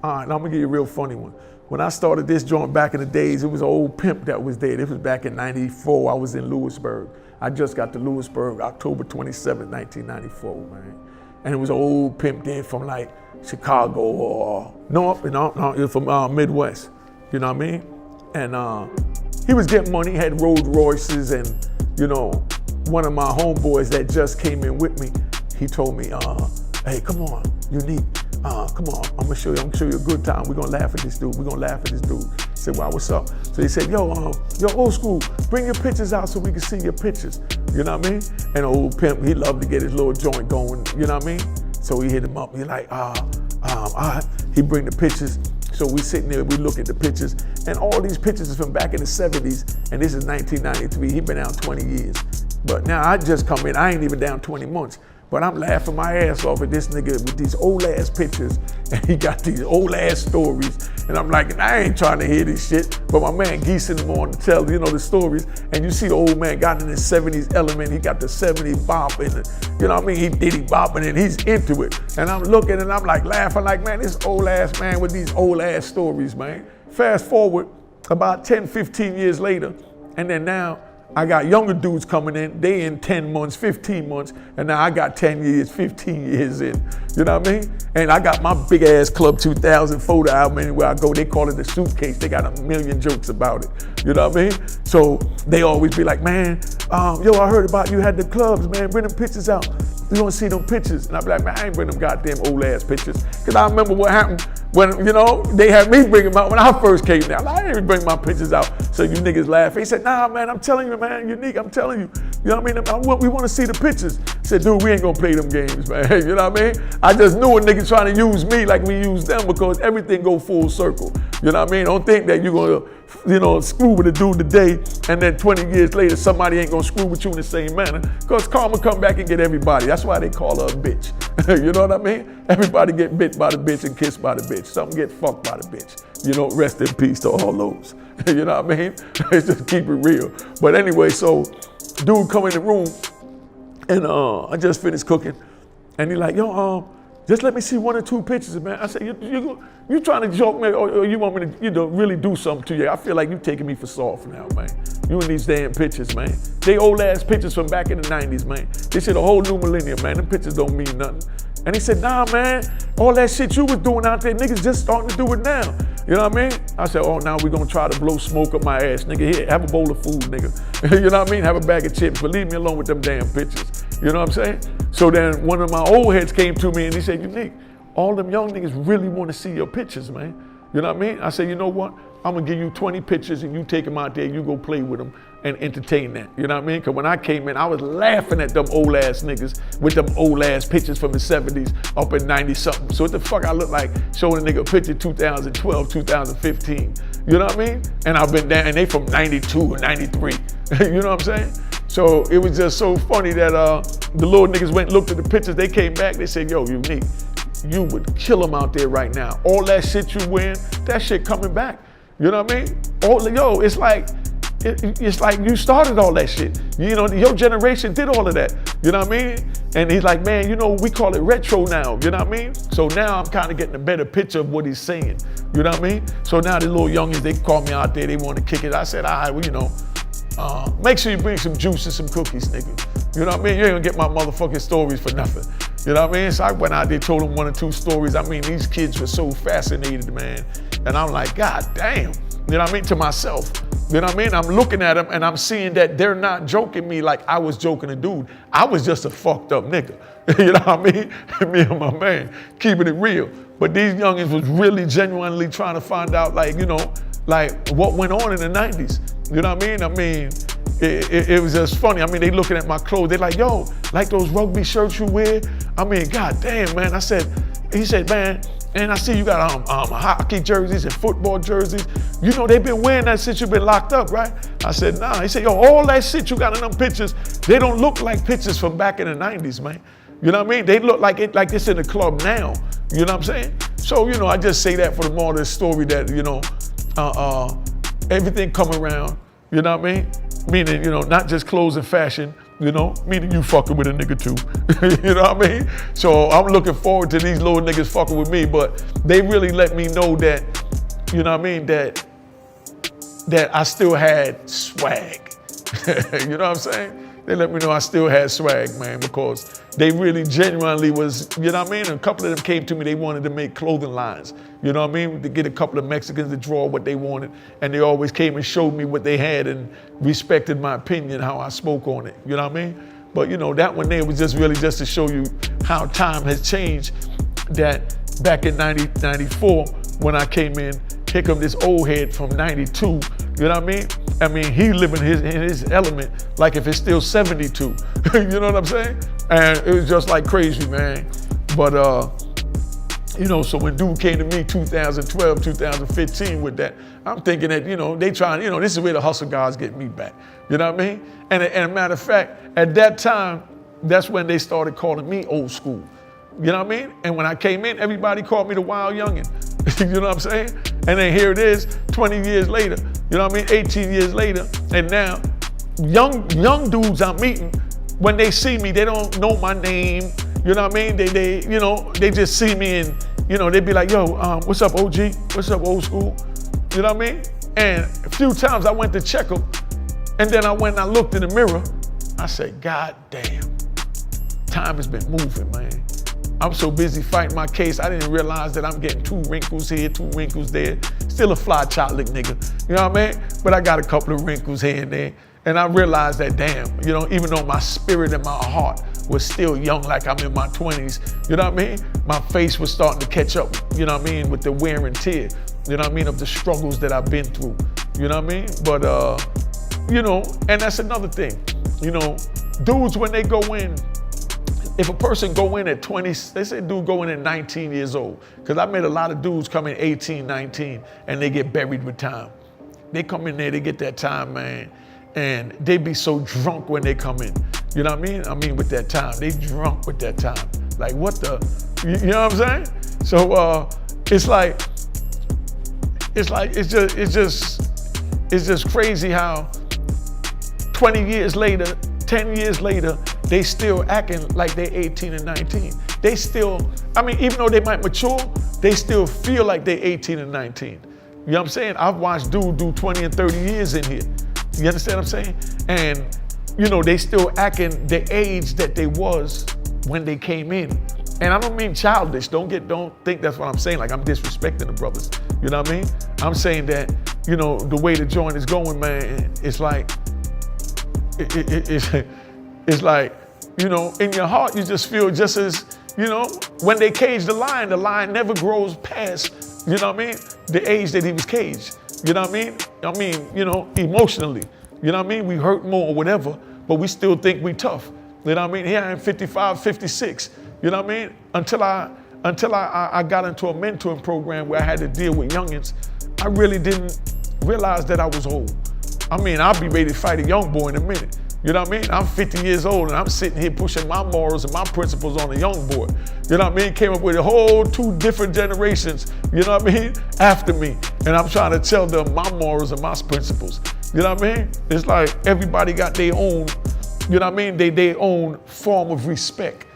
All right, now I'm gonna give you a real funny one. When I started this joint back in the days, it was an old pimp that was there. This was back in 94. I was in Lewisburg. I just got to Lewisburg October 27, 1994, man. And it was an old pimp there from like Chicago or no, it was from Midwest. You know what I mean? And he was getting money, had Rolls Royces, and you know, one of my homeboys that just came in with me, he told me, hey, come on, Unique. Come on, I'm gonna show you a good time. We're gonna laugh at this dude. I said, wow, what's up? So he said, yo, old school, bring your pictures out so we can see your pictures. You know what I mean? And old pimp, he loved to get his little joint going, you know what I mean? So he hit him up, he like, all right. He bring the pictures. So we sitting there, we look at the pictures, and all these pictures is from back in the 70s, and this is 1993. He been out 20 years. But now I just come in, I ain't even down 20 months. But I'm laughing my ass off at this nigga with these old ass pictures, and he got these old ass stories. And I'm like, I ain't trying to hear this shit. But my man Geese in the morning to tell, you know, the stories. And you see the old man got in his 70s element. He got the 70s bop in it. You know what I mean? He diddy bopping and he's into it. And I'm looking and I'm like laughing like, man, this old ass man with these old ass stories, man. Fast forward about 10, 15 years later, and then now, I got younger dudes coming in, they in 10 months, 15 months, and now I got 10 years, 15 years in, you know what I mean? And I got my big ass Club 2000 photo album anywhere I go, they call it a suitcase, they got a million jokes about it, you know what I mean? So they always be like, man, yo, I heard about you had the clubs, man, bring them pictures out. You don't see them pictures. And I be like, man, I ain't bring them goddamn old ass pictures. Cause I remember what happened when, you know, they had me bring them out when I first came down. I didn't even bring my pictures out. So you niggas laugh. He said, nah, man, I'm telling you, man, Unique, I'm telling you. You know what I mean? We want to see the pictures. I said, dude, we ain't gonna play them games, man. You know what I mean? I just knew a nigga trying to use me like we use them because everything go full circle. You know what I mean? Don't think that you're gonna, you know, screw with a dude today and then 20 years later somebody ain't gonna screw with you in the same manner because karma come back and get everybody. That's why they call her a bitch. You know what I mean? Everybody get bit by the bitch and kissed by the bitch. Some get fucked by the bitch. You know, rest in peace to all those. You know what I mean? Just keep it real. But anyway, so dude come in the room and I just finished cooking and he like, yo, just let me see 1 or 2 pictures, man. I said, you trying to joke, man, or you want me to, you know, really do something to you? I feel like you taking me for soft now, man. You in these damn pictures, man. They old ass pictures from back in the 90s, man. This shit a whole new millennium, man. Them pictures don't mean nothing. And he said, nah, man, all that shit you was doing out there, niggas just starting to do it now. You know what I mean? I said, oh, now we gonna try to blow smoke up my ass, nigga. Here, have a bowl of food, nigga. You know what I mean? Have a bag of chips, but leave me alone with them damn pictures. You know what I'm saying? So then one of my old heads came to me and he said, Unique, all them young niggas really want to see your pictures, man. You know what I mean? I said, you know what? I'm gonna give you 20 pictures and you take them out there, you go play with them and entertain that. You know what I mean? Cause when I came in, I was laughing at them old ass niggas with them old ass pictures from the 70s up in 90 something. So what the fuck I look like showing a nigga a picture 2012, 2015. You know what I mean? And I've been down, and they from 92 or 93. You know what I'm saying? So it was just so funny that the little niggas went and looked at the pictures, they came back, they said, yo, Unique, you would kill them out there right now. All that shit you wearing, that shit coming back. You know what I mean? Yo, it's like you started all that shit. You know, your generation did all of that. You know what I mean? And he's like, man, you know, we call it retro now. You know what I mean? So now I'm kind of getting a better picture of what he's saying. You know what I mean? So now the little youngins, they call me out there, they want to kick it. I said, all right, well, you know, make sure you bring some juice and some cookies, nigga. You know what I mean? You ain't gonna get my motherfucking stories for nothing. You know what I mean? So I went out there, told them 1 or 2 stories. I mean, these kids were so fascinated, man. And I'm like, God damn. You know what I mean? To myself. You know what I mean? I'm looking at them and I'm seeing that they're not joking me like I was joking a dude. I was just a fucked up nigga. You know what I mean? Me and my man, keeping it real. But these youngins was really genuinely trying to find out, like, you know, like what went on in the 90s. You know what I mean? I mean, it was just funny. I mean, they looking at my clothes. They like, yo, like those rugby shirts you wear? I mean, God damn, man. He said, man, and I see you got hockey jerseys and football jerseys. You know, they've been wearing that since you've been locked up, right? I said, nah. He said, yo, all that shit you got in them pictures, they don't look like pictures from back in the 90s, man. You know what I mean? They look like it's in the club now. You know what I'm saying? So, you know, I just say that for the moral of the story that, you know, everything come around, you know what I mean? Meaning, you know, not just clothes and fashion, You know, meaning you fucking with a nigga too. You know what I mean? So I'm looking forward to these little niggas fucking with me, but they really let me know that, you know what I mean, that I still had swag. You know what I'm saying? They let me know I still had swag, man, because they really genuinely was, you know what I mean? A couple of them came to me, they wanted to make clothing lines. You know what I mean? To get a couple of Mexicans to draw what they wanted. And they always came and showed me what they had and respected my opinion, how I spoke on it. You know what I mean? But you know, that one there was just really just to show you how time has changed. That back in 94, when I came in, here come this old head from 92. You know what I mean? I mean, he living in his element like if it's still 72. You know what I'm saying? And it was just like crazy, man. But, you know, so when dude came to me 2012, 2015 with that, I'm thinking that, you know, they trying, you know, this is where the hustle guys get me back. You know what I mean? And a matter of fact, at that time, that's when they started calling me old school. You know what I mean? And when I came in, everybody called me the wild youngin'. You know what I'm saying? And then here it is, 20 years later, you know what I mean? 18 years later, and now young dudes I'm meeting, when they see me, they don't know my name. You know what I mean? They you know, they just see me and, you know, they be like, yo, what's up, OG? What's up, old school? You know what I mean? And a few times I went to check them, and then I went and I looked in the mirror. I said, God damn, time has been moving, man. I'm so busy fighting my case, I didn't realize that I'm getting 2 wrinkles here, 2 wrinkles there. Still a fly chocolate nigga, you know what I mean? But I got a couple of wrinkles here and there. And I realized that, damn, you know, even though my spirit and my heart was still young, like I'm in my 20s, you know what I mean? My face was starting to catch up, you know what I mean, with the wear and tear, you know what I mean, of the struggles that I've been through, you know what I mean? But, you know, and that's another thing, you know, dudes, when they go in, if a person go in at 20, they say dude go in at 19 years old, because I met a lot of dudes come in 18, 19, and they get buried with time. They come in there, they get that time, man, and they be so drunk when they come in. You know what I mean? I mean, with that time, they drunk with that time. Like what the, you know what I'm saying? So it's just crazy how 20 years later, 10 years later, they still acting like they're 18 and 19. They still, I mean, even though they might mature, they still feel like they're 18 and 19. You know what I'm saying? I've watched dudes do 20 and 30 years in here. You understand what I'm saying? And, you know, they still acting the age that they was when they came in. And I don't mean childish. Don't think that's what I'm saying. Like I'm disrespecting the brothers. You know what I mean? I'm saying that, you know, the way the joint is going, man, it's like, it's like, you know, in your heart, you just feel just as, you know, when they cage the lion never grows past, you know what I mean, the age that he was caged. You know what I mean? I mean, you know, emotionally, you know what I mean? We hurt more or whatever, but we still think we tough. You know what I mean? Here I am 55, 56, you know what I mean? Until I got into a mentoring program where I had to deal with youngins, I really didn't realize that I was old. I mean, I'll be ready to fight a young boy in a minute. You know what I mean? I'm 50 years old and I'm sitting here pushing my morals and my principles on a young boy. You know what I mean? Came up with a whole 2 different generations, you know what I mean, after me. And I'm trying to tell them my morals and my principles. You know what I mean? It's like everybody got their own, you know what I mean, their own form of respect.